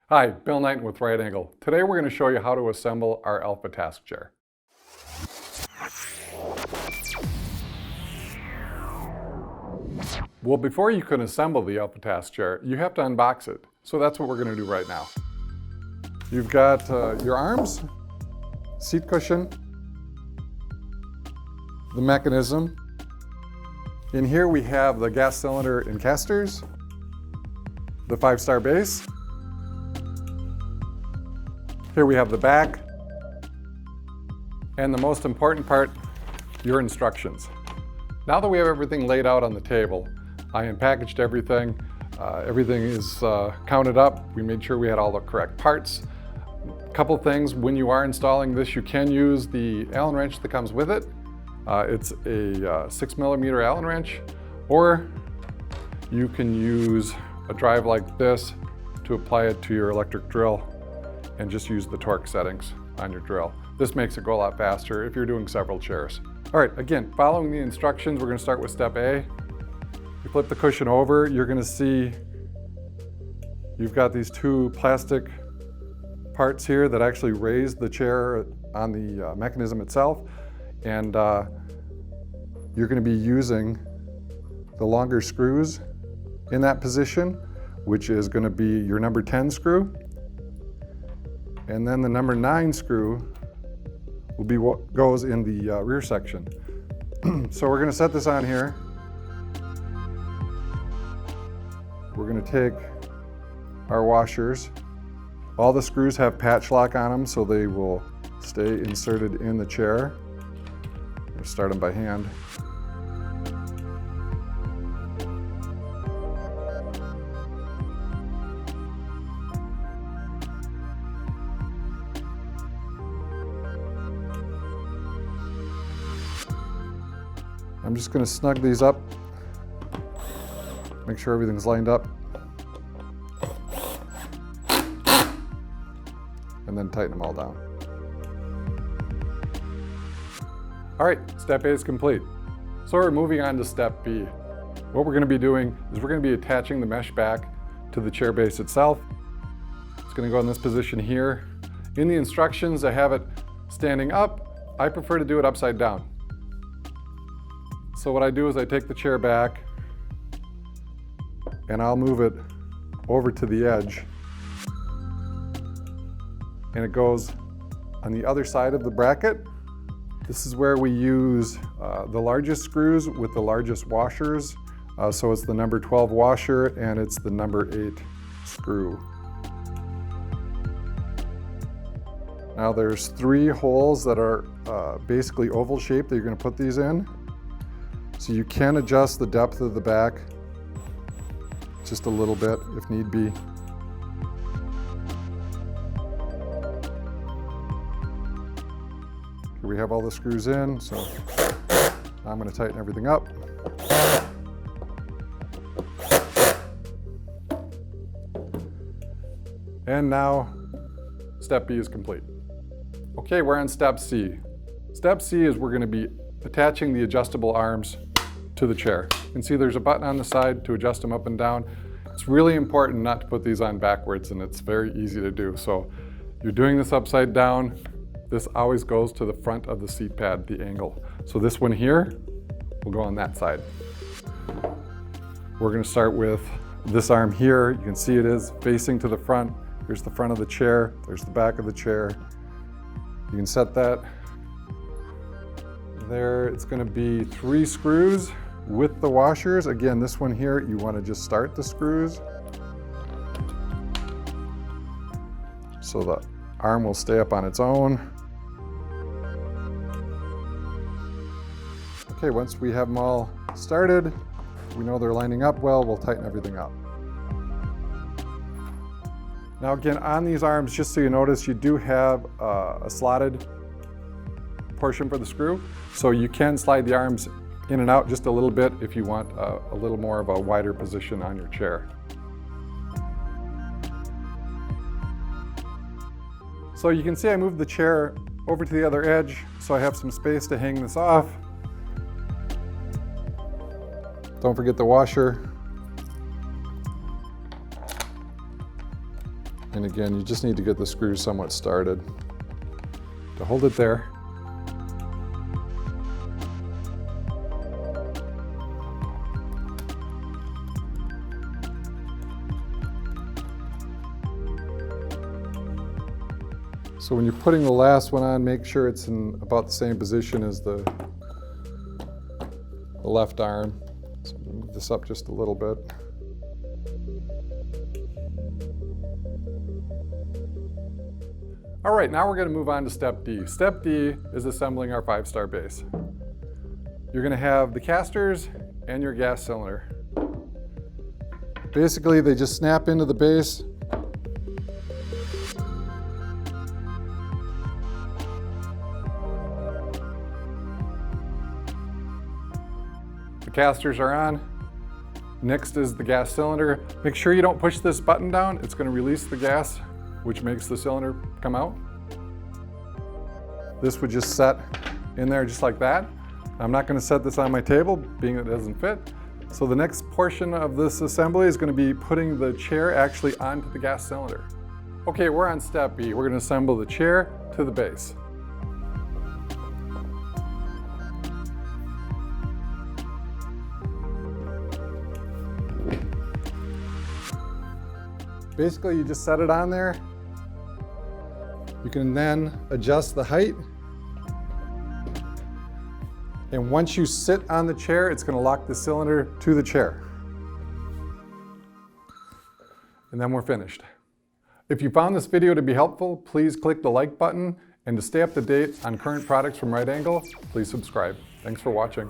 Hi, Bill Knighton with RightAngle. Today we're going to show you how to assemble our Alpha task chair. Well, before you can assemble the Alpha task chair, you have to unbox it. So that's what we're going to do right now. You've got your arms, seat cushion, the mechanism. In here we have the gas cylinder and casters, the 5-star base. Here we have the back, and the most important part, your instructions. Now that we have everything laid out on the table, I unpackaged everything. Everything is counted up. We made sure we had all the correct parts. A couple things, when you are installing this, you can use the Allen wrench that comes with it. It's a 6mm Allen wrench, or you can use a drive like this to apply it to your electric drill and just use the torque settings on your drill. This makes it go a lot faster if you're doing several chairs. All right, again, following the instructions, we're gonna start with step A. You flip the cushion over, you're gonna see you've got these two plastic parts here that actually raise the chair on the mechanism itself. And you're gonna be using the longer screws in that position, which is gonna be your number 10 screw. And then the number 9 screw will be what goes in the rear section. So we're gonna set this on here. We're gonna take our washers. All the screws have patch lock on them, so they will stay inserted in the chair. We'll start them by hand. I'm just going to snug these up, make sure everything's lined up, and then tighten them all down. All right, step A is complete. So we're moving on to step B. What we're going to be doing is we're going to be attaching the mesh back to the chair base itself. It's going to go in this position here. In the instructions, I have it standing up. I prefer to do it upside down. So what I do is I take the chair back and I'll move it over to the edge, and it goes on the other side of the bracket. This is where we use the largest screws with the largest washers. So it's the number 12 washer and it's the number 8 screw. Now there's 3 holes that are basically oval shaped that you're going to put these in. So you can adjust the depth of the back just a little bit if need be. Here we have all the screws in, so now I'm going to tighten everything up. And now step B is complete. Okay, we're on step C. Step C is we're going to be attaching the adjustable arms to the chair. You can see there's a button on the side to adjust them up and down. It's really important not to put these on backwards, and it's very easy to do. So you're doing this upside down. This always goes to the front of the seat pad, the angle. So this one here will go on that side. We're going to start with this arm here. You can see it is facing to the front. Here's the front of the chair. There's the back of the chair. You can set that there. It's going to be 3 screws with the washers. Again, this one here, you want to just start the screws so the arm will stay up on its own. Okay, once we have them all started, we know they're lining up well, we'll tighten everything up. Now again, on these arms, just so you notice, you do have a slotted portion for the screw. So you can slide the arms in and out just a little bit if you want a little more of a wider position on your chair. So you can see I moved the chair over to the other edge, so I have some space to hang this off. Don't forget the washer. And again, you just need to get the screws somewhat started. To hold it there. So when you're putting the last one on, make sure it's in about the same position as the left arm. So move this up just a little bit. All right, now we're going to move on to step D. Step D is assembling our 5-star base. You're going to have the casters and your gas cylinder. Basically, they just snap into the base. The casters are on. Next is the gas cylinder. Make sure you don't push this button down. It's going to release the gas, which makes the cylinder come out. This would just set in there just like that. I'm not going to set this on my table, being it doesn't fit. So the next portion of this assembly is going to be putting the chair actually onto the gas cylinder. Okay, we're on step B. We're going to assemble the chair to the base. Basically, you just set it on there. You can then adjust the height. And once you sit on the chair, it's going to lock the cylinder to the chair. And then we're finished. If you found this video to be helpful, please click the like button. And to stay up to date on current products from RightAngle, please subscribe. Thanks for watching.